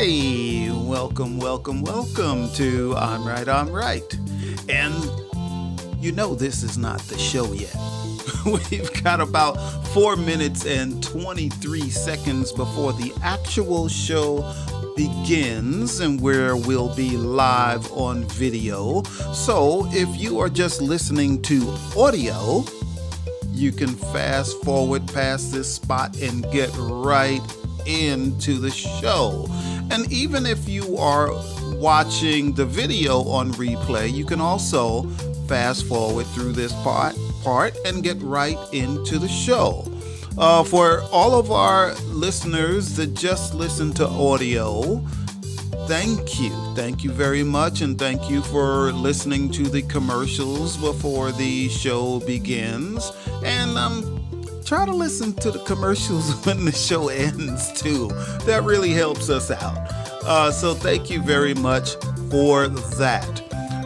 Hey, welcome to I'm Right. And this is not the show yet. We've got about 4 minutes and 23 seconds before the actual show begins, and where we'll be live on video. So if you are just listening to audio, you can fast forward past this spot and get right into the show. And even if you are watching the video on replay, you can also fast forward through this part and get right into the show. For all of our listeners that just listen to audio, thank you very much, and thank you for listening to the commercials before the show begins. And try to listen to the commercials when the show ends too. That really helps us out. So thank you very much for that.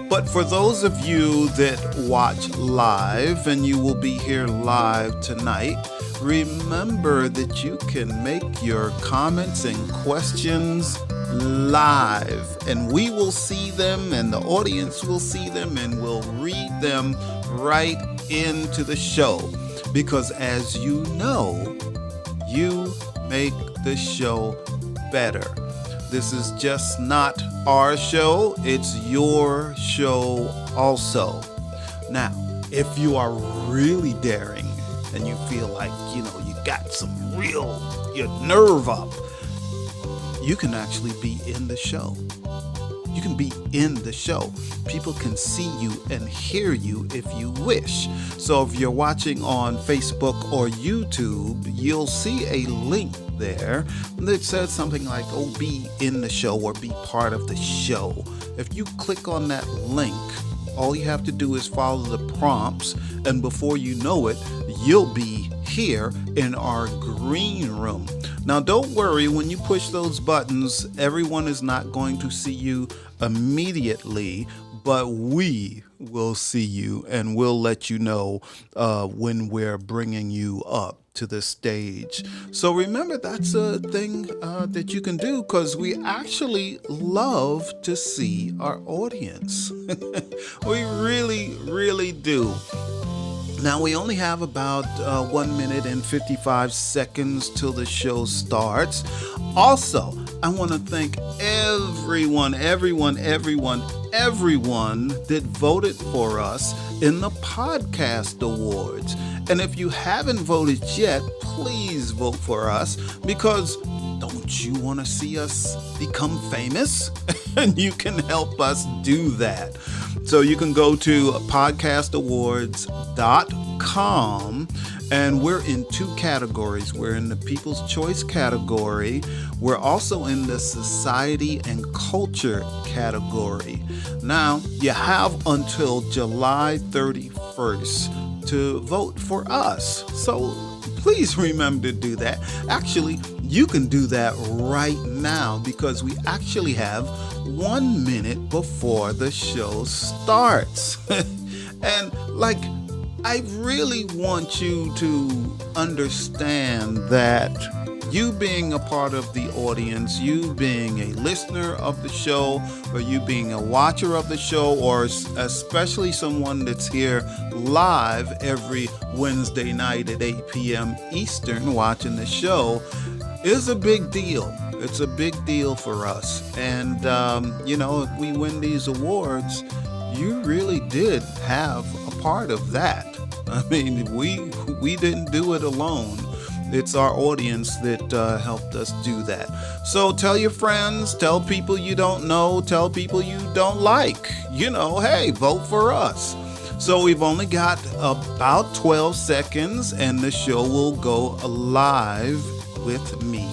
But for those of you that watch live, and you will be here live tonight, remember that you can make your comments and questions live, and we will see them, and the audience will see them, and we'll read them right into the show. Because as you know, you make the show better. This is just not our show, it's your show also. Now, if you are really daring and you feel like, you got your nerve up, you can actually be in the show. You can be in the show. People can see you and hear you if you wish. So if you're watching on Facebook or YouTube, you'll see a link there that says something like, be in the show or be part of the show. If you click on that link, all you have to do is follow the prompts, and before you know it, you'll be here in our green room. Now, don't worry, when you push those buttons, everyone is not going to see you immediately, but we will see you, and we'll let you know when we're bringing you up to the stage. So remember, that's a thing that you can do, because we actually love to see our audience. We really do. Now, we only have about 1 minute and 55 seconds till the show starts. Also, I want to thank everyone that voted for us in the podcast awards. And if you haven't voted yet, please vote for us, because don't you want to see us become famous? And you can help us do that. So you can go to podcastawards.com, and we're in 2 categories. We're in the People's Choice category. We're also in the Society and Culture category. Now, you have until July 31st to vote for us. So please remember to do that. Actually, you can do that right now, because we actually have 1 minute before the show starts. And I really want you to understand that you being a part of the audience, you being a listener of the show, or you being a watcher of the show, or especially someone that's here live every Wednesday night at 8 p.m. Eastern watching the show, is a big deal. It's a big deal for us. And, if we win these awards, you really did have a part of that. I mean, we didn't do it alone. It's our audience that helped us do that. So tell your friends, tell people you don't know, tell people you don't like. Hey, vote for us. So we've only got about 12 seconds, and the show will go live with me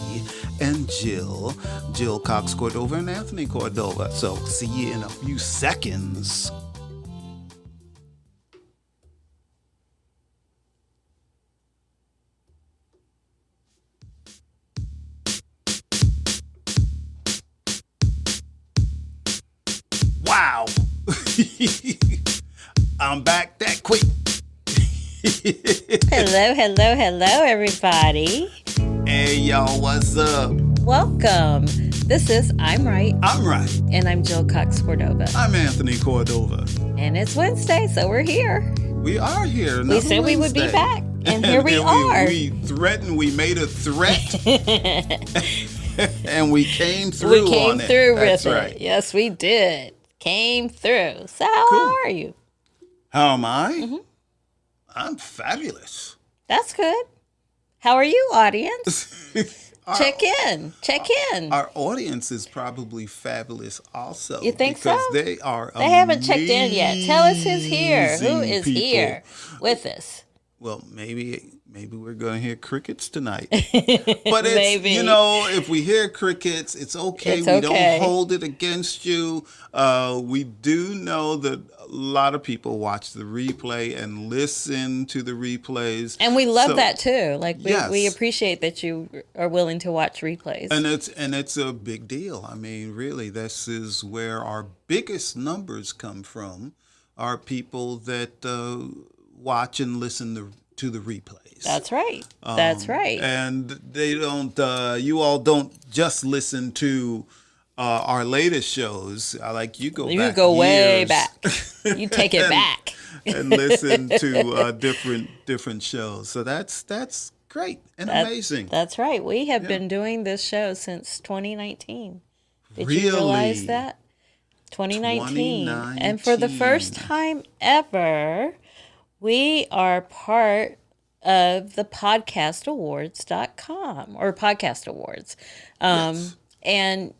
and Jill Cox-Cordova and Anthony Cordova. So see you in a few seconds. Wow. I'm back that quick. Hello, everybody. Hey, y'all, what's up? Welcome. This is I'm Right. I'm right. And I'm Jill Cox-Cordova. I'm Anthony Cordova. And it's Wednesday, so we're here. We are here. We said we would be back, and here we are. We threatened, we made a threat, and we came through on it. We came through with right. it. Yes, we did. Came through. So how are you? How am I? Mm-hmm. I'm fabulous. That's good. How are you, audience? Check in. Our audience is probably fabuless also. You think because so? They are They haven't checked in yet. Tell us who's here. Who is people. Here with us? Well, maybe we're going to hear crickets tonight. But it's, maybe. if we hear crickets, it's okay. It's we okay. don't hold it against you. We do know that a lot of people watch the replay and listen to the replays. And we love that too. Like yes. we appreciate that you are willing to watch replays. And it's a big deal. I mean, really, this is where our biggest numbers come from, are people that watch and listen to the replays. That's right. That's right. And they don't. You all don't just listen to our latest shows. Like you go way back. You take it back and listen to different shows. So that's great and amazing. That's right. We have been doing this show since 2019. Did really? You realize that? 2019. And for the first time ever, we are part of the podcastawards.com or podcast awards. Yes. And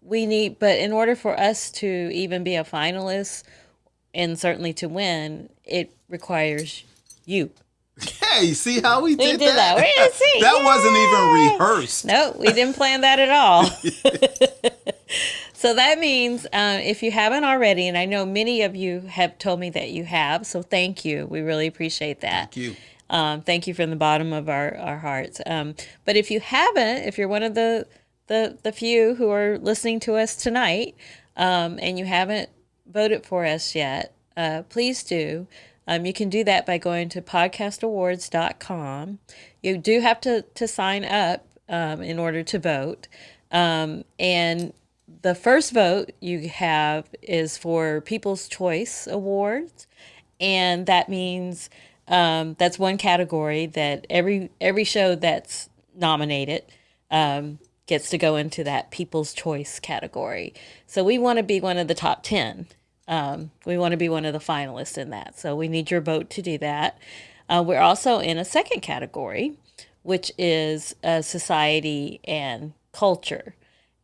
but in order for us to even be a finalist and certainly to win, it requires you. Hey, see how we did that? We didn't see. That wasn't even rehearsed. No, we didn't plan that at all. So that means if you haven't already, and I know many of you have told me that you have, so thank you. We really appreciate that. Thank you. Thank you from the bottom of our hearts. But if you haven't, if you're one of the few who are listening to us tonight and you haven't voted for us yet, please do. You can do that by going to podcastawards.com. You do have to sign up in order to vote. And the first vote you have is for People's Choice Awards. And that means that's one category that every show that's nominated gets to go into that People's Choice category. So we want to be one of the top 10. We want to be one of the finalists in that. So we need your vote to do that. We're also in a second category, which is society and culture.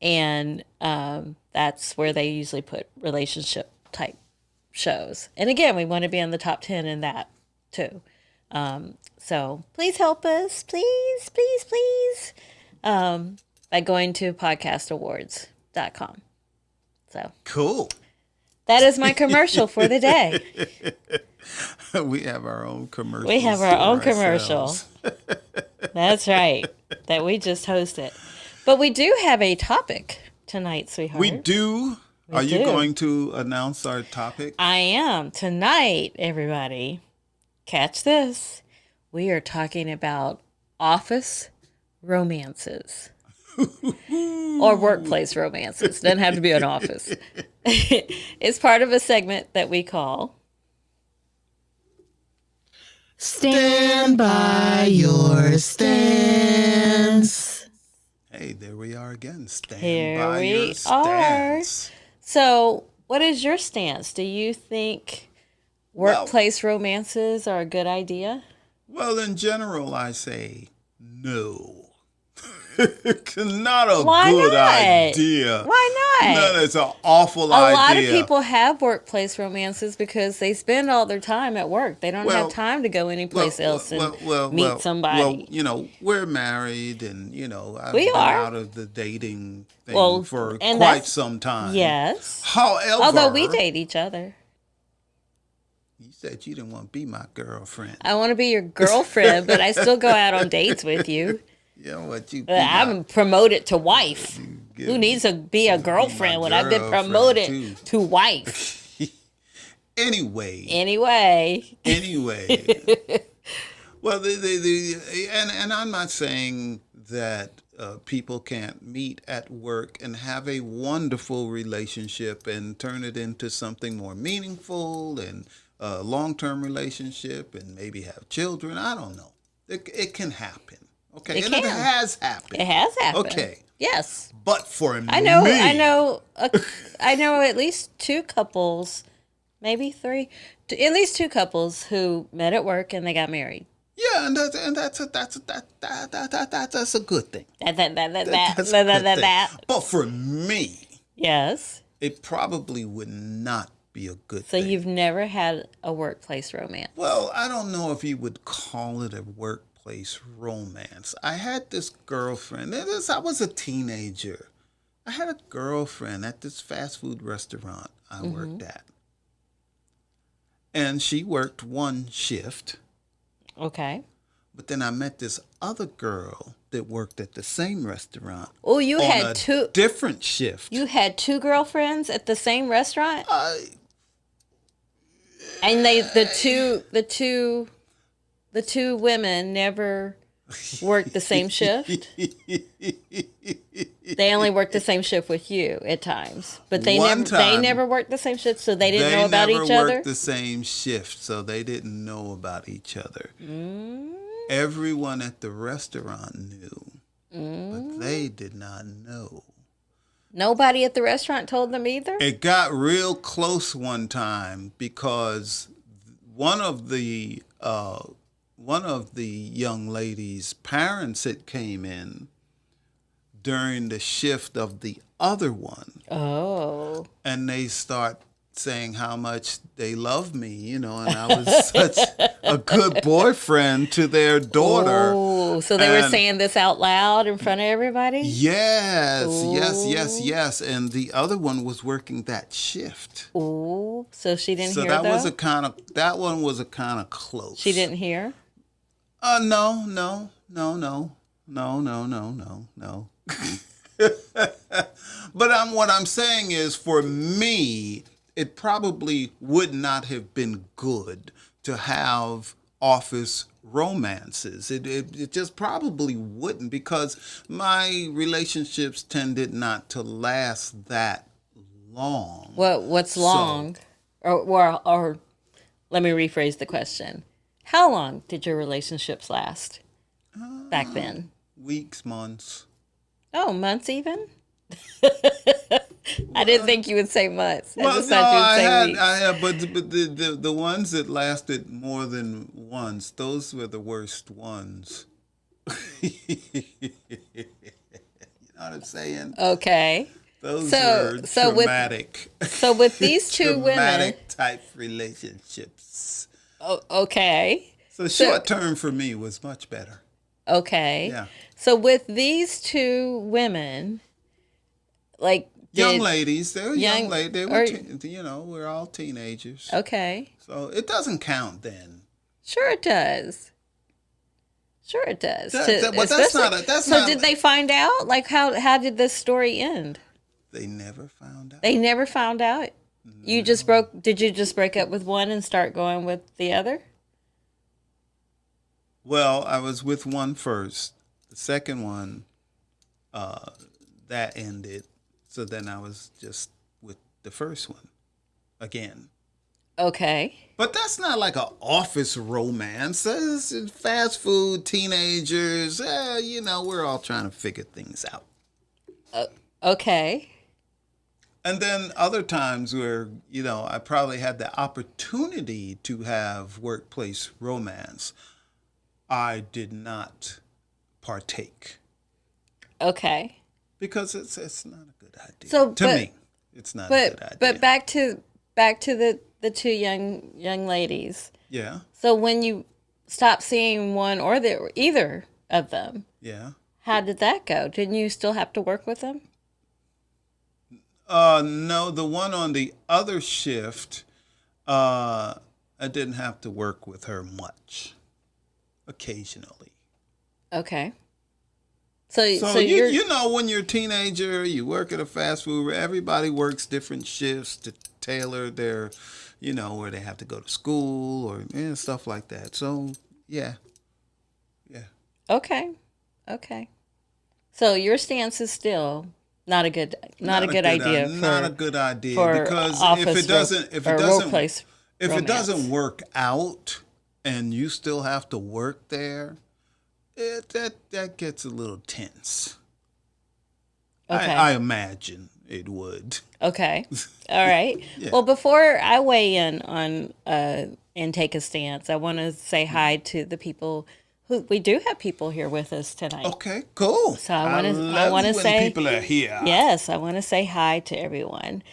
And that's where they usually put relationship type shows. And again, we want to be on the top 10 in that too. So please help us. Please, please, please. By going to podcastawards.com. So cool. That is my commercial for the day. We have our own commercial. We have our own commercial. That's right. That we just hosted. But we do have a topic tonight, sweetheart. We do. Are you going to announce our topic? I am. Tonight, everybody, catch this. We are talking about office romances. Or workplace romances. Doesn't have to be an office. It's part of a segment that we call Stand by your stance. Hey, there we are again. Stand Here by we your stance. So, what is your stance? Do you think workplace romances are a good idea? Well, in general, I say no. Not a Why good not? idea. Why not? No, that's an awful idea. A lot of people have workplace romances because they spend all their time at work. They don't have time to go anyplace else and meet somebody. Well, we're married and, I've we been are out of the dating thing for quite some time. Yes. However. Although we date each other. You said you didn't want to be my girlfriend. I want to be your girlfriend, but I still go out on dates with you. I'm promoted to wife. Who needs to be a girlfriend when I've been promoted to wife? Anyway. Well, and I'm not saying that people can't meet at work and have a wonderful relationship and turn it into something more meaningful and a long-term relationship and maybe have children. I don't know. It can happen. Okay, It and it can. has happened. It has happened. Okay, Yes. but for I know. me, I know at least two couples, maybe three, at least two couples who met at work and they got married. yeah, and that's a good thing. That. That's a good thing. But for me, Yes. it probably would not be a good So thing. you've never had a workplace romance. Well, I don't know if you would call it a workplace romance. I had this girlfriend. I was a teenager. I had a girlfriend at this fast food restaurant I worked at. And she worked one shift. Okay. But then I met this other girl that worked at the same restaurant. Oh, you on had a two. different shift. You had two girlfriends at the same restaurant, and the two women never worked the same shift. They only worked the same shift with you at times, but they never worked the same shift, so they didn't know about each They never other. worked the same shift, so they didn't know about each other. Everyone at the restaurant knew, but they did not know. Nobody at the restaurant told them either. It got real close one time because one of the young ladies' parents had came in during the shift of the other one. Oh. And they start saying how much they love me, and I was such a good boyfriend to their daughter. Oh, so they were saying this out loud in front of everybody? Yes, Ooh. yes. And the other one was working that shift. Oh, so she didn't So hear that though? that one was a kind of close. She didn't hear? No. But what I'm saying is, for me, it probably would not have been good to have office romances. It just probably wouldn't, because my relationships tended not to last that long. What's long? Or let me rephrase the question. How long did your relationships last back then? Weeks, months. Oh, months even? I didn't think you would say months. I just No, thought you would say weeks. I had, but the ones that lasted more than once, those were the worst ones. You know what I'm saying? Okay. Those So- were so with- traumatic. So with these two women, traumatic type relationships. okay. So short term for me was much better. Okay. Yeah. So with these two women, like Young ladies, they were young ladies. They were, or- we're all teenagers. Okay. So it doesn't count then. Sure it does. Sure it does. But that's not. So did they find out? Like how did this story end? They never found out. They never found out. Did you just break up with one and start going with the other? Well, I was with one first. The second one, that ended. So then I was just with the first one again. Okay. But that's not like an office romance. That's fast food, teenagers. We're all trying to figure things out. Okay. And then other times where, I probably had the opportunity to have workplace romance, I did not partake. Okay. Because it's not a good idea. So, to me, it's not a good idea. But back to the two young ladies. Yeah. So when you stopped seeing one or either of them, Yeah. how did that go? Didn't you still have to work with them? No, the one on the other shift, I didn't have to work with her much. Occasionally. Okay. So you know, when you're a teenager, you work at a fast food. Everybody works different shifts to tailor their, where they have to go to school or stuff like that. So yeah. Okay. So your stance is still not a good idea not a good idea for because office if it doesn't workplace if romance. it doesn't work out and you still have to work there, that gets a little tense. Okay. I imagine it would. Okay. All right. Yeah. Well, before I weigh in on and take a stance, I want to say hi to the people who we do have people here with us tonight. Okay, cool. So I want to when say people are here. yes. I want to say hi to everyone.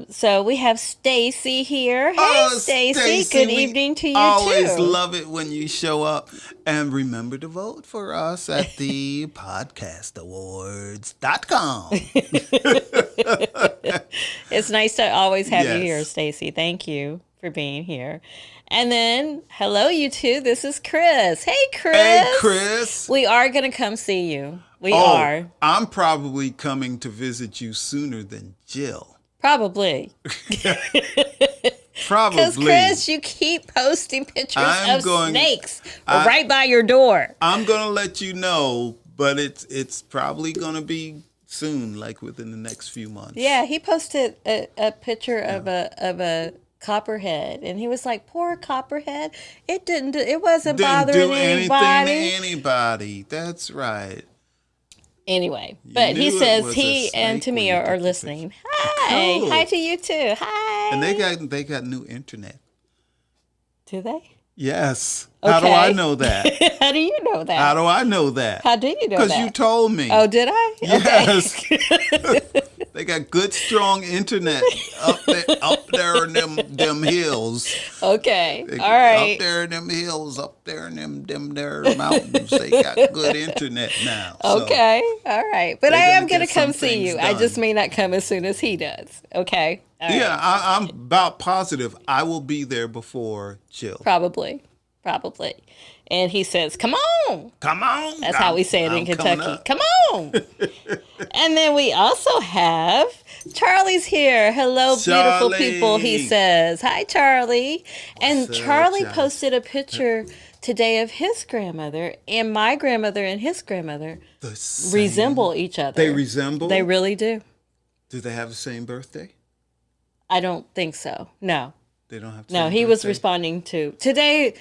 So we have Stacy here. Hey, Oh, Stacy. Good evening to you always too. love it when you show up. And remember to vote for us at the podcastawards.com. It's nice to always have you here, Yes. Stacy. Thank you for being here. And then, hello, you two. This is Chris. Hey, Chris. Hey, Chris. We are going to come see you. We Oh, are. I'm probably coming to visit you sooner than Jill. Probably. Probably. Because, Chris, you keep posting pictures I'm of going- snakes I- right by your door. I'm going to let you know, but it's probably going to be soon, like within the next few months. Yeah, he posted a picture of a copperhead, and he was like, "Poor copperhead. It wasn't Didn't bothering do anything anybody." to anybody. That's right. Anyway, but he knew it says was he a and snake when Tamia you are took the listening. Hi, Cool. hi to you too. Hi. And they got new internet. Do they? Yes. How do I Okay. know that? How do you know that? How do I know that? How do you know Because that? you told me. Oh, did I? Yes. They got good, strong internet up there in them hills. Okay. They- All right. Up there in them hills, up there in them there mountains. They got good internet now. So Okay. All right. But I they're am gonna going to get come some see things you. I just done. may not come as soon as he does. Okay. All right. yeah, I'm about positive I will be there before Jill. Probably. And he says, "Come on." Come on. That's how we say it in I'm coming Kentucky. up. Come on. And then we also have Charlie's here. Hello, beautiful Charlie. people, he says. Hi, Charlie. And What's up, Charlie Charlie? posted a picture today of his grandmother, and my grandmother and his grandmother The same- resemble each other. They resemble? They really do. Do they have the same birthday? I don't think so. No. They don't have the No, same he was birthday? responding to today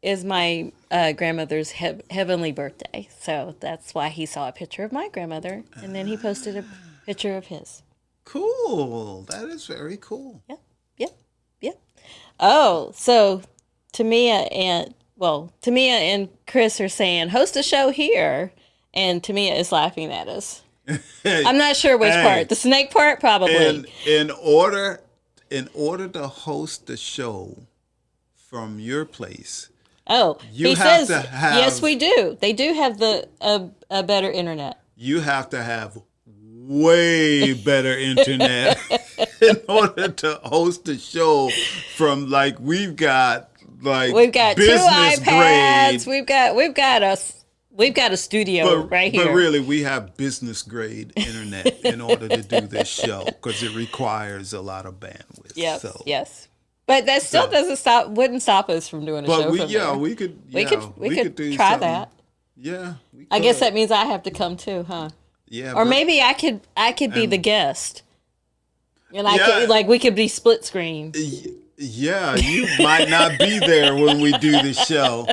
is my grandmother's heavenly birthday. So that's why he saw a picture of my grandmother, and then he posted a picture of his. Cool. That is very cool. Yep. Oh, so Tamia and Chris are saying, host a show here, and Tamia is laughing at us. I'm not sure which Hey. part. The snake part, probably. In order to host the show from your place, Oh, You he have says, to have- yes, we do. They do have a better internet. you have to have way better internet in order to host a show from like we've got We've got two business iPads. grade. We've got a studio right here. But really, we have business grade internet in order to do this show because it requires a lot of bandwidth. Yes, So. yes. But that still wouldn't stop us from doing a show But from there. we could We could do try something. that. Yeah, I guess could. that means I have to come too, huh? Yeah, Or but- maybe I could be the guest. And I Yeah. could we could be split screen. Yeah, you might not be there when we do the show.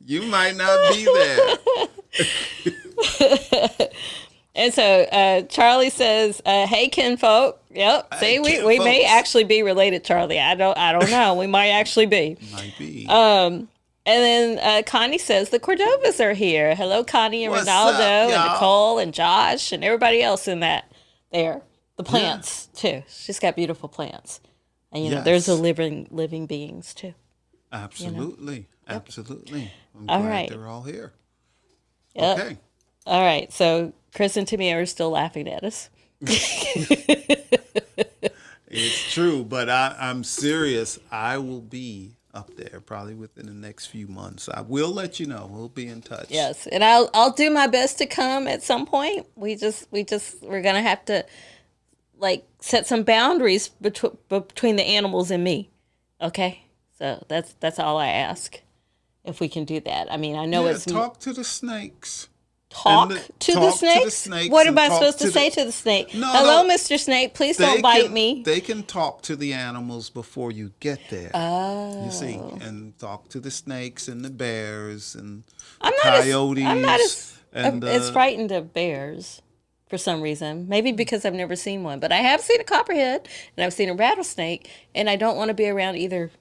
You might not be there. And so Charlie says, "Hey, kinfolk." Yep. See, we may kinfolks. actually be related, Charlie. I don't know. We might actually be. Might be. And then Connie says the Cordovas are here. Hello, Connie and What's Ronaldo up, and y'all? Nicole and Josh and everybody else in that there. The plants too. She's got beautiful plants, and there's the Yes. living beings too. Absolutely. Absolutely. I'm All glad right. they're all here. Yep. Okay. All right. So Chris and Tamia are still laughing at us. It's true, but I'm serious. I will be up there probably within the next few months. I will let you know. We'll be in touch. Yes, and I'll do my best to come at some point. We're gonna have to set some boundaries between the animals and me. Okay, so that's all I ask. If we can do that, I mean, I know Yeah, it's talk to the snakes. talk And to the talk to snakes? the snakes What and am I talk supposed to to say the- to the snake? No, Hello, no. Mr. Snake. Please don't bite me. They can talk to the animals before you get there. Oh. You see, and talk to the snakes and the bears and I'm the not coyotes. I'm not and as frightened of bears for some reason. Maybe because I've never seen one, but I have seen a copperhead and I've seen a rattlesnake, and I don't want to be around either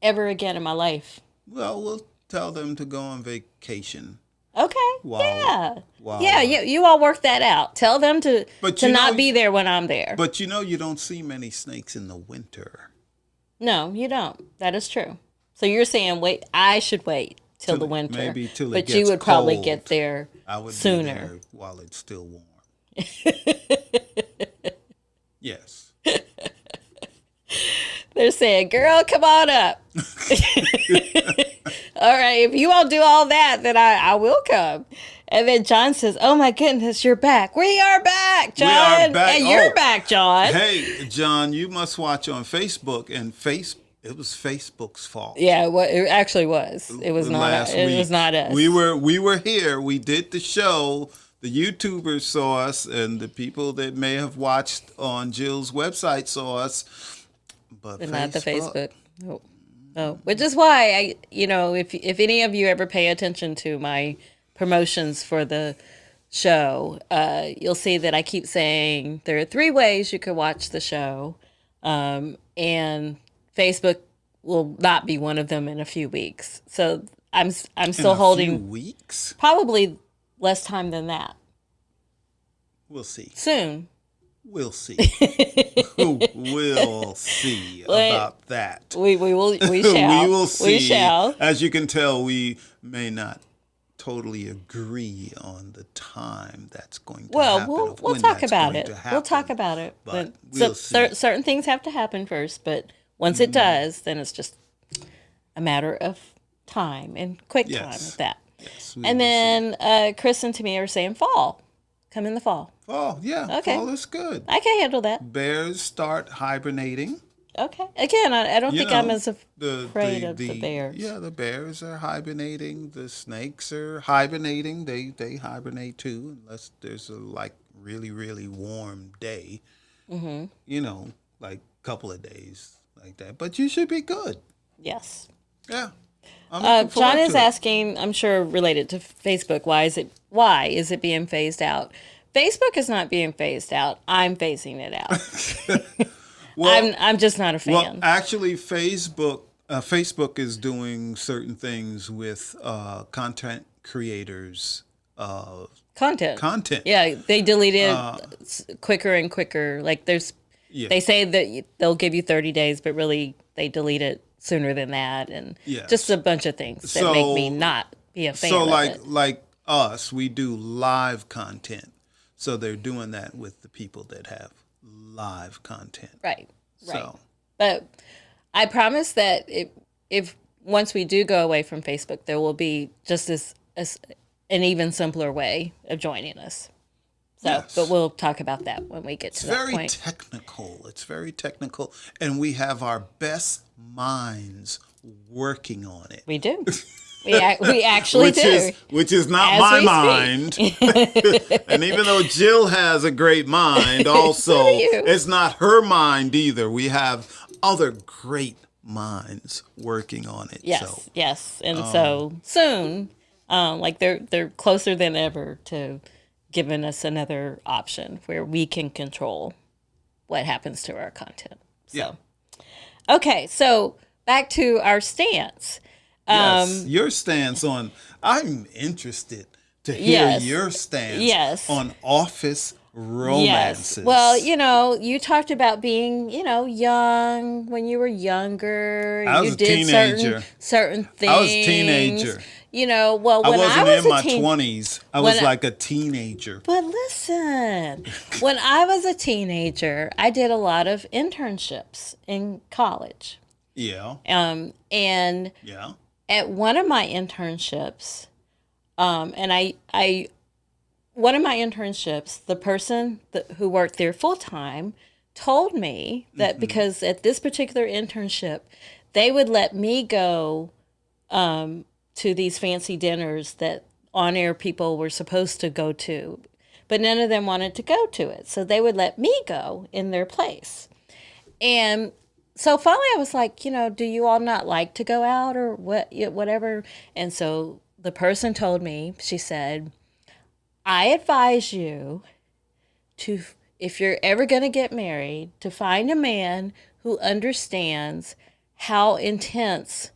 ever again in my life. well, we'll tell them to go on vacation. Okay. Wow. Yeah. Wow. Yeah, you all work that out. Tell them to But to you not know- be there when I'm there. But you don't see many snakes in the winter. No, you don't. That is true. So you're saying I should wait till the winter. Maybe till it But gets you would probably cold. get there I would sooner. be there while it's still warm. Yes. They're saying, "Girl, come on up." All right, if you all do all that, then I will come. And then John says, "Oh my goodness, you're back. We are back, John. We are back. And you're Oh. back, John." Hey, John, you must watch on Facebook, and it was Facebook's fault. Yeah, it actually was. It was not. Last It week. was not us. We were here. We did the show. The YouTubers saw us, and the people that may have watched on Jill's website saw us, but not the Facebook. No, which is why if any of you ever pay attention to my promotions for the show, you'll see that I keep saying there are 3 ways you could watch the show, and Facebook will not be one of them in a few weeks. So I'm still In a few holding weeks. probably less time than that. We'll see. Soon. We'll see. We'll see about that. We will. We shall. We will see. We shall. As you can tell, we may not totally agree on the time that's going to happen. Well, of we'll when talk that's about going it. to We'll talk happen. about it. But So we'll see. certain things have to happen first, but once it does, then it's just a matter of time and quick time Yes. with that. Yes, we And will then Chris and Tamia are saying fall. Come in the fall. see. Oh, yeah. Okay. Fall is good. I can handle that. Bears start hibernating. Okay. Again, I don't think I'm as the- afraid of the bears. Yeah, the bears are hibernating. The snakes are hibernating. They hibernate too, unless there's a really, really warm day. Mm-hmm. Like a couple of days like that. But you should be good. Yes. Yeah. I'm looking John forward is to it. asking, I'm sure related to Facebook, why is it being phased out? Facebook is not being phased out. I'm phasing it out. Well, I'm just not a fan. Well, actually, Facebook is doing certain things with content creators. Content. Yeah, they delete it quicker and quicker. Like Yeah. they say that they'll give you 30 days, but really they delete it sooner than that, and Yes. just a bunch of things that make me not be a fan So of it. like us, we do live content. So they're doing that with the people that have live content. Right. So But I promise that if once we do go away from Facebook, there will be just as an even simpler way of joining us. So, Yes. but we'll talk about that when we get to it's that very point. technical. It's very technical, and we have our best minds working on it. We do. We actually do. Which is not As my we mind. And even though Jill has a great mind, also, do you. it's not her mind either. We have other great minds working on it. Yes, So, yes. And so soon, like they're closer than ever to giving us another option where we can control what happens to our content. So, Yeah. Okay, so back to our stance. yes, your stance on, I'm interested to hear Yes. your stance Yes. on office romances. Yes. Well, you talked about being, young when you were younger. I was you a did teenager. certain things. I was a teenager. Well, I when wasn't was in my a teen- 20s. I when was I- like a teenager. But listen, when I was a teenager, I did a lot of internships in college. Yeah. And Yeah. at one of my internships, one of my internships, the person who worked there full time told me that because at this particular internship, they would let me go to these fancy dinners that on-air people were supposed to go to, but none of them wanted to go to it. So they would let me go in their place. And so finally I was like, do you all not like to go out or whatever? And so the person told me, she said, I advise you to, if you're ever going to get married, to find a man who understands how intense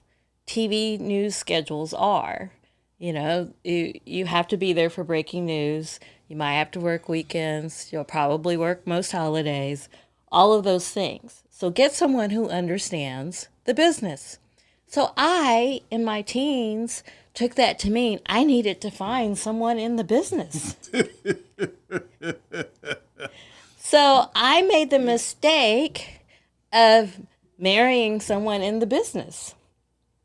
TV news schedules are. You have to be there for breaking news. You might have to work weekends. You'll probably work most holidays. All of those things. So get someone who understands the business. So I, in my teens, took that to mean I needed to find someone in the business. So I made the mistake of marrying someone in the business.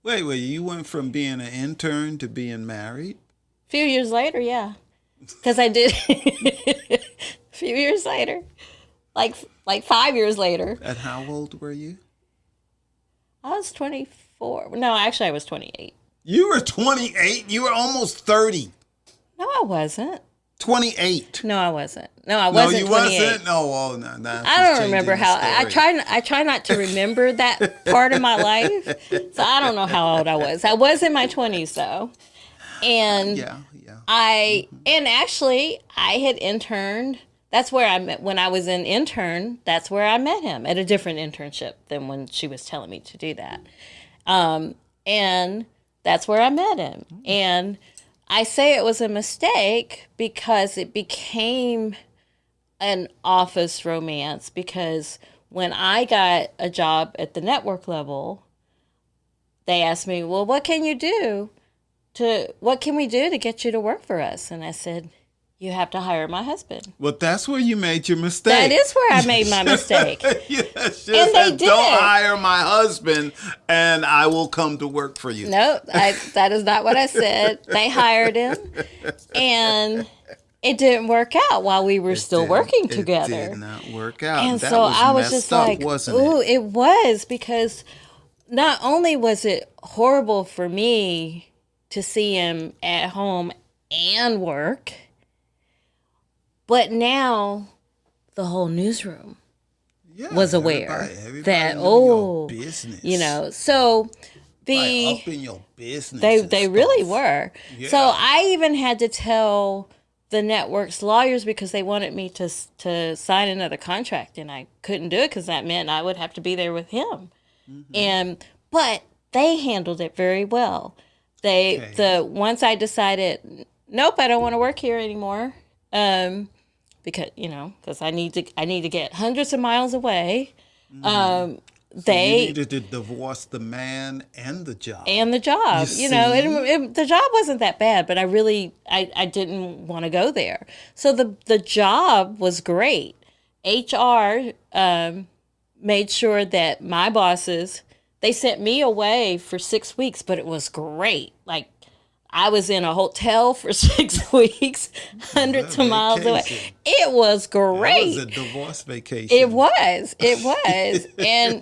Wait, you went from being an intern to being married? A few years later, yeah. Because I did. A few years later. Like 5 years later. And how old were you? I was 24. No, actually, I was 28. You were 28? You were almost 30. No, I wasn't. 28. No, I wasn't. No, I wasn't. No, you 28. wasn't? No, well, no. I don't remember how. I try not to remember that part of my life. So I don't know how old I was. I was in my 20s, though. And yeah. And actually, I had interned. That's where I met, when I was an intern, that's where I met him, at a different internship than when she was telling me to do that. And that's where I met him. And I say it was a mistake because it became an office romance, because when I got a job at the network level, they asked me, well, what can we do to get you to work for us? And I said, you have to hire my husband. Well, that's where you made your mistake. That is where I made my mistake. Yes, and they did. Don't hire my husband and I will come to work for you. No, that is not what I said. They hired him and it didn't work out while we were still working together. It did not work out. And that so was I was messed just up, like, wasn't ooh, it? it was, because not only was it horrible for me to see him at home and work, but now the whole newsroom was aware that, business. So up in your business. They really were. Yeah. So I even had to tell the network's lawyers, because they wanted me to sign another contract, and I couldn't do it because that meant I would have to be there with him. Mm-hmm. But they handled it very well. Once I decided, nope, I don't want to work here anymore. Because I need to get hundreds of miles away. So you needed to divorce the man and the job. The job wasn't that bad, but I didn't want to go there. So the job was great. HR made sure that my bosses, they sent me away for 6 weeks, but it was great. Like, I was in a hotel for 6 weeks, hundreds of miles away. It was great. It was a divorce vacation. It was.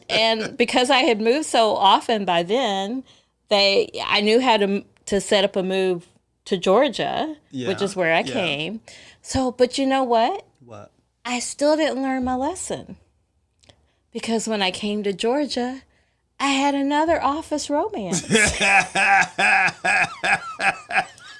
and because I had moved so often by then, I knew how to set up a move to Georgia, which is where I came. So, but you know what? What? I still didn't learn my lesson, because when I came to Georgia, I had another office romance.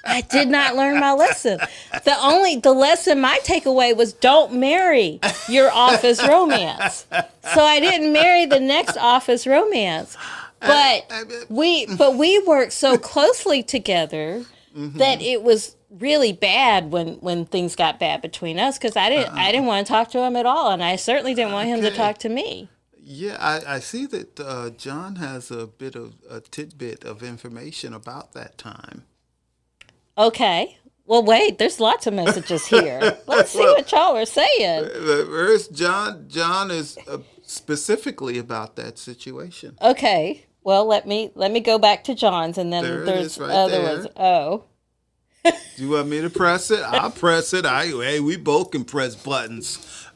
I did not learn my lesson. The lesson, my takeaway was, don't marry your office romance. So I didn't marry the next office romance. But we worked so closely together that it was really bad when things got bad between us, because I didn't want to talk to him at all, and I certainly didn't want him to talk to me. Yeah, I see that John has a tidbit of information about that time. Okay. Well, wait, there's lots of messages here. Let's see what y'all are saying. First, John is specifically about that situation. Okay. Well, let me go back to John's, and then there's other ones. Oh. Do you want me to press it? I'll press it. Hey, we both can press buttons.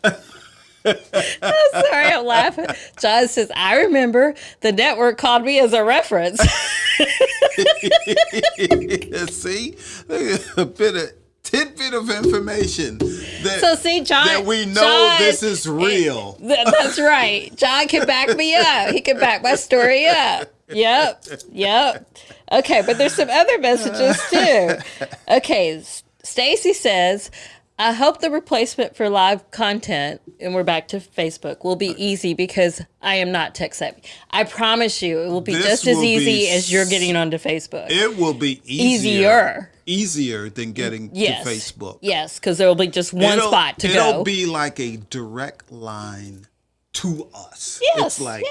Sorry, I'm laughing. John says, I remember the network called me as a reference. See, a bit of tidbit of information that, So see, John, that we know John, this is real. That's right. John can back me up. He can back my story up. Yep. Okay, but there's some other messages too. Okay, Stacy says, I hope the replacement for live content, and we're back to Facebook, will be easy because I am not tech savvy. I promise you, it will be just as easy as you're getting onto Facebook. It will be easier than getting to Facebook. Yes, because there will be just one spot to go. It'll be like a direct line to us. Yes, it's like,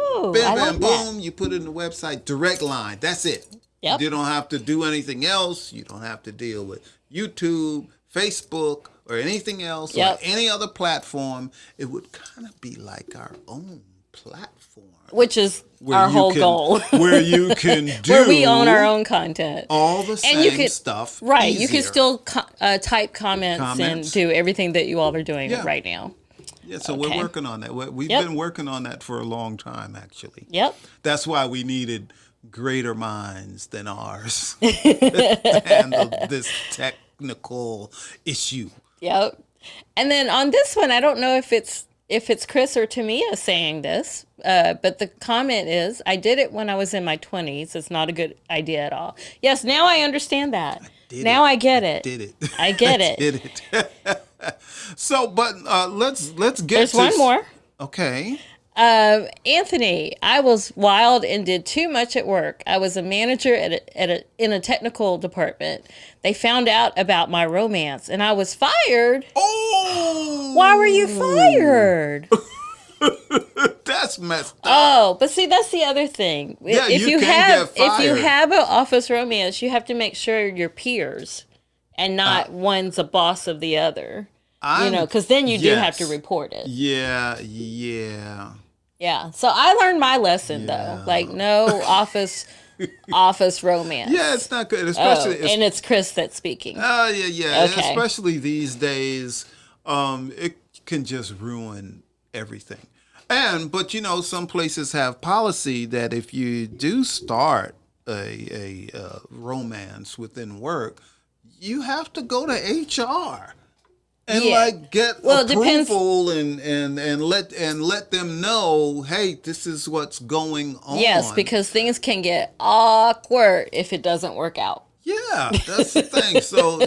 Ooh, bam, I bam, like boom, that. you put it in the website, direct line. That's it. Yep. You don't have to do anything else. You don't have to deal with YouTube, Facebook, or anything else, or any other platform. It would kind of be like our own platform. Which is our whole goal. Where you can do... where we own our own content. All the same stuff. Right. Easier. You can still type comments and do everything that you all are doing right now. Yeah, so we're working on that. We've been working on that for a long time, actually. Yep. That's why we needed greater minds than ours to handle this technical issue. Yep. And then on this one, I don't know if it's Chris or Tamia saying this, but the comment is, I did it when I was in my 20s. It's not a good idea at all. Yes, now I understand that. I get it. I get it. Did it. So, but let's get There's one more. Okay. Anthony, I was wild and did too much at work. I was a manager in a technical department. They found out about my romance and I was fired. Oh! Why were you fired? That's messed up. Oh, but see, that's the other thing. Yeah, if you have an office romance, you have to make sure you're peers and not one's a boss of the other. Because then you do have to report it. Yeah. Yeah. So I learned my lesson though. Like no office romance. Yeah, it's not good, especially and it's Chris that's speaking. Oh, yeah. Okay. Especially these days, it can just ruin everything. But some places have policy that if you do start a romance within work, you have to go to HR and get approval and let them know, hey, this is what's going on. Yes, because things can get awkward if it doesn't work out. Yeah, that's the thing. So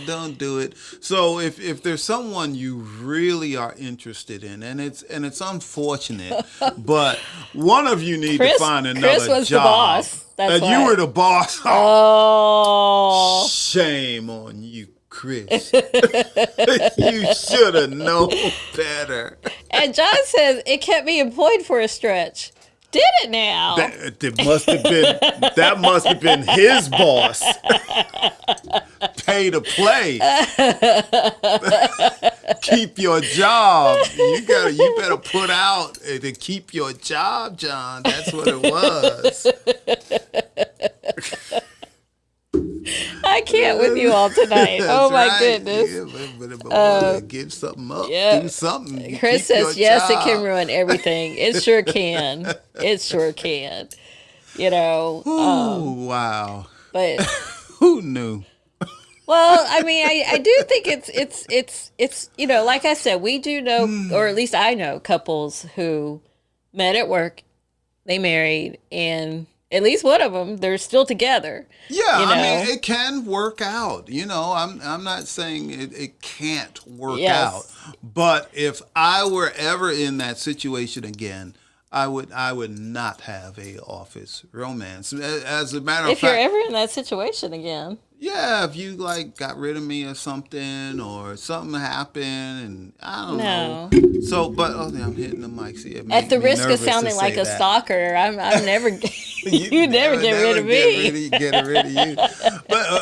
don't do it. So if there's someone you really are interested in, and it's unfortunate, but one of you need to find another Chris was job. The boss. That's you were the boss. Oh, shame on you, Chris. You should have known better. And John says it kept me employed for a stretch. Did it now? That must have been his boss. Pay to play. Keep your job. You better put out to keep your job, John. That's what it was. I can't with you all tonight. Oh my goodness. Yeah, give something up. Do something. Chris says, yes, it can ruin everything. It sure can. It sure can. Oh, wow. But who knew? Well, I mean, I do think it's like I said, we do know, or at least I know couples who met at work, they married, and at least one of them, they're still together. Yeah, I mean, it can work out. I'm not saying it can't work out. But if I were ever in that situation again, I would not have a office romance. As a matter of fact, if you're ever in that situation again. Yeah, if you got rid of me or something happened and I don't know. So, but I'm hitting the mic. See, at the risk of sounding like a stalker, I'm never. you never get rid of me. Get rid of you. But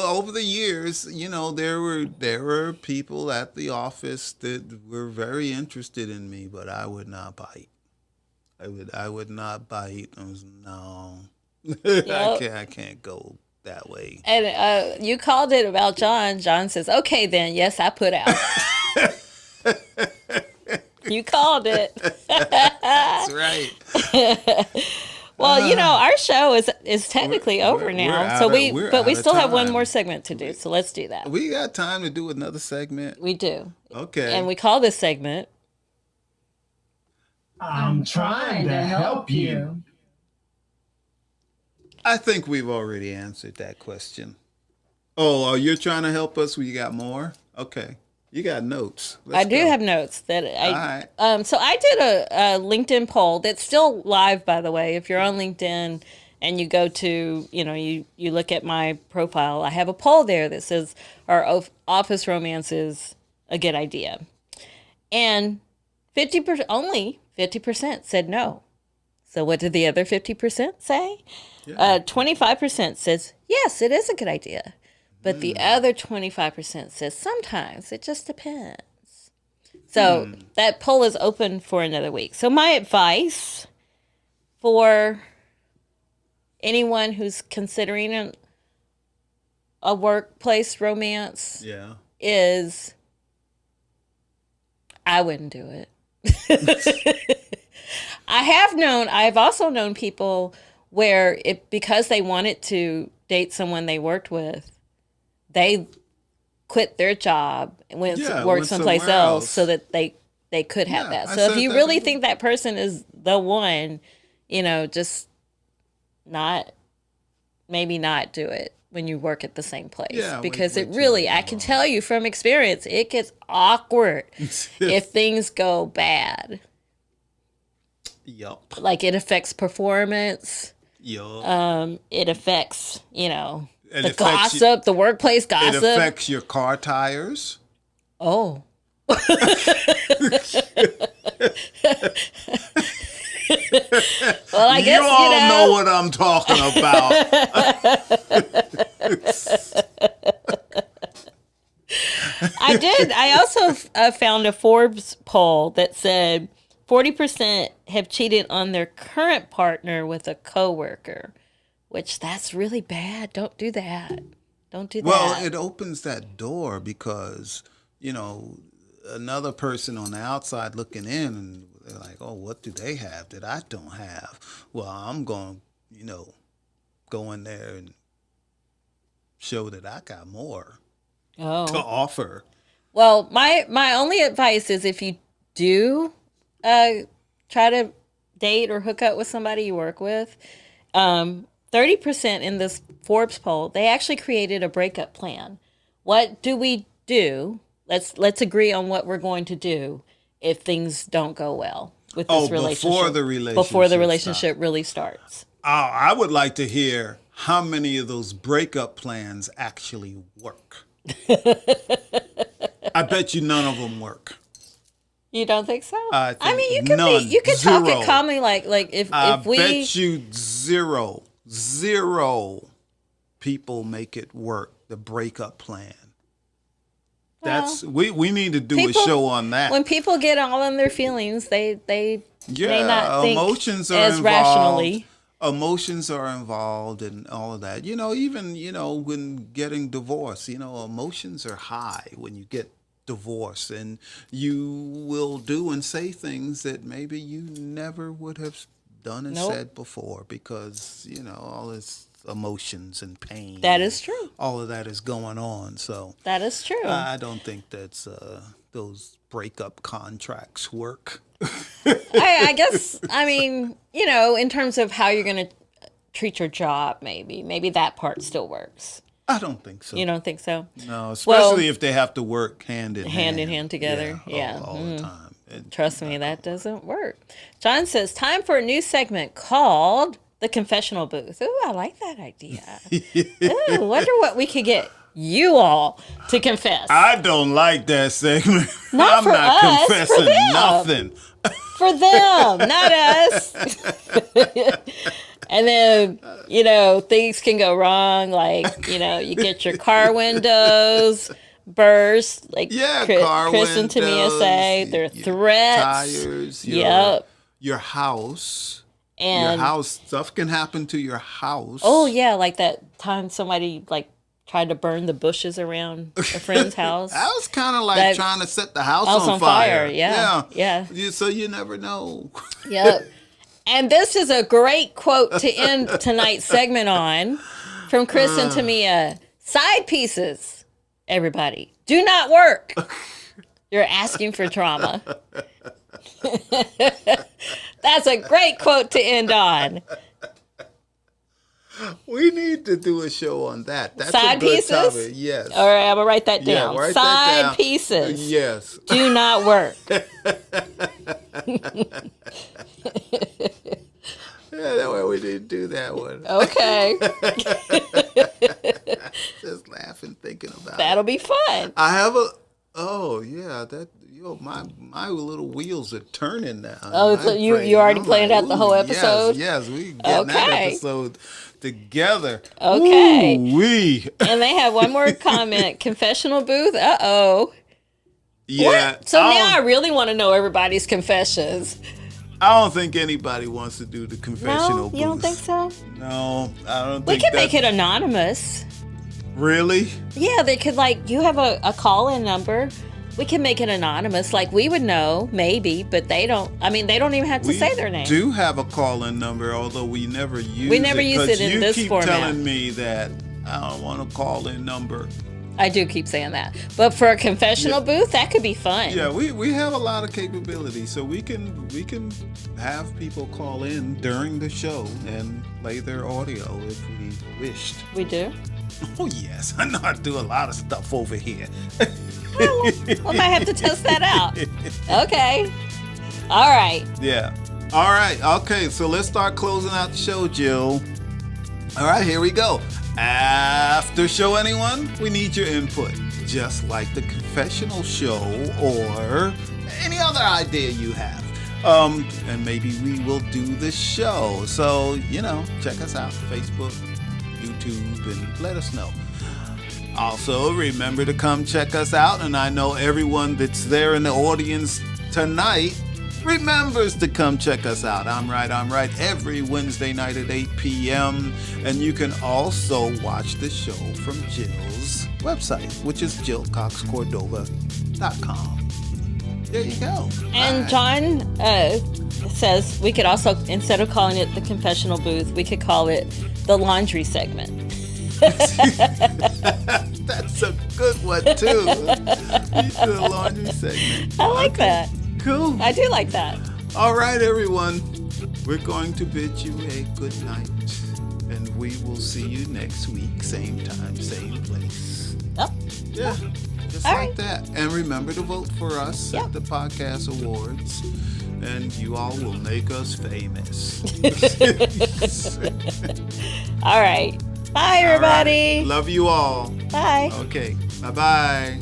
over the years, there were people at the office that were very interested in me, but I would not bite. I would not bite. No. Yep. I can't go that way. And you called it about John. John says, "Okay, then. Yes, I put out." You called it. That's right. Well, our show is technically over now, so we still have one more segment to do. So let's do that. We got time to do another segment. We do. Okay. And we call this segment, I'm trying to help you. I think we've already answered that question. Oh, you're trying to help us? We got more? Okay. You got notes. I do have notes that so I did a LinkedIn poll that's still live, by the way. If you're on LinkedIn and you go to, you look at my profile, I have a poll there that says, are office romances a good idea? And 50%, only 50% said no. So what did the other 50% say? Yeah. 25% says, yes, it is a good idea. But the other 25% says sometimes it just depends. So that poll is open for another week. So my advice for anyone who's considering a workplace romance is I wouldn't do it. I've also known people where because they wanted to date someone they worked with, they quit their job and went to work someplace else so that they could have that. So if you really think that person is the one, just maybe not do it when you work at the same place. Yeah, because it really, I can tell you from experience, it gets awkward if things go bad. Yup. Like it affects performance. Yup. It affects, the gossip, the workplace gossip. It affects your car tires. Oh. Well, I guess you all know what I'm talking about. I did. I also found a Forbes poll that said 40% have cheated on their current partner with a coworker, which that's really bad. Don't do that. Don't do that. Well, it opens that door because, another person on the outside looking in and they're like, oh, what do they have that I don't have? Well, I'm going, go in there and show that I got more to offer. Well, my only advice is if you do try to date or hook up with somebody you work with, 30% in this Forbes poll, they actually created a breakup plan. What do we do? Let's agree on what we're going to do if things don't go well with this relationship. Before the relationship really starts. I would like to hear how many of those breakup plans actually work. I bet you none of them work. You don't think so? I mean, you could talk it calmly, like if we. I bet you zero people make it work. The breakup plan. That's we need to do a show on that. When people get all in their feelings, they may not think emotions are as involved. Rationally. Emotions are involved and all of that. Even when getting divorced, emotions are high when you get divorced, and you will do and say things that maybe you never would have done and said before because all this emotions and pain. That is true. All of that is going on. So that is true. I don't think that's those breakup contracts work. I guess, in terms of how you're going to treat your job, maybe that part still works. I don't think so. You don't think so? No, especially if they have to work hand in hand together. Yeah. All the time. Trust me, that doesn't work. John says, time for a new segment called The Confessional Booth. Ooh, I like that idea. Ooh, wonder what we could get you all to confess. I don't like that segment. I'm not confessing nothing. For them, not us. And then, things can go wrong. Like, you get your car windows burst. Like car Chris and Tamia say, they're threats. Tires. Your house. And your house, stuff can happen to your house. oh yeah, like that time somebody like tried to burn the bushes around a friend's house. That was kind of like trying to set the house on fire. Yeah. So you never know. Yep. And this is a great quote to end tonight's segment on from Chris and Tamia. Side pieces, everybody, do not work. You're asking for trauma. That's a great quote to end on. We need to do a show on that. That's Side a good pieces? topic. Yes. All right, I'm going to write that down. Yeah, write that Side down. pieces. Yes. Do not work. Yeah, that way we didn't do that one. Okay. Just laughing thinking about That'll it. be fun. I have a. Oh yeah, that my little wheels are turning now. Oh, so you already planned out the whole episode? Yes, we getting that episode together. Okay. Ooh-wee. And they have one more comment. Confessional booth. Uh-oh. Yeah. What? So now I really want to know everybody's confessions. I don't think anybody wants to do the confessional No, you don't think so? No, I don't We think could make it anonymous. Really? Yeah, they could, like, you have a call-in number. We can make it anonymous. Like, we would know, maybe, but they don't. I mean, they don't even have to say their name. We do have a call-in number, although we never use it. We never use it in this format. You keep telling me that I don't want a call-in number. I do keep saying that. But for a confessional booth, that could be fun. Yeah, we have a lot of capability, so we can have people call in during the show and play their audio if we wished. We do? Oh yes, I know I do a lot of stuff over here. Well, we might have to test that out. Okay. All right. Yeah. All right. Okay, so let's start closing out the show, Jill. All right, here we go. After show, anyone? We need your input. Just like the confessional show or any other idea you have. And maybe we will do the show. So, check us out. Facebook, YouTube, and let us know. Also, remember to come check us out. And I know everyone that's there in the audience tonight remembers to come check us out. I'm right. Every Wednesday night at 8 p.m. And you can also watch the show from Jill's website, which is jillcoxcordova.com. There you go. And John says we could also, instead of calling it the confessional booth, we could call it the laundry segment. That's a good one, too. The laundry segment. I like that. Cool. I do like that. All right, everyone. We're going to bid you a good night. And we will see you next week. Same time, same place. Oh. Yeah. Just All like right. that. And remember to vote for us at the Podcast Awards. And you all will make us famous. All right. Bye, everybody. All right. Love you all. Bye. Okay. Bye-bye.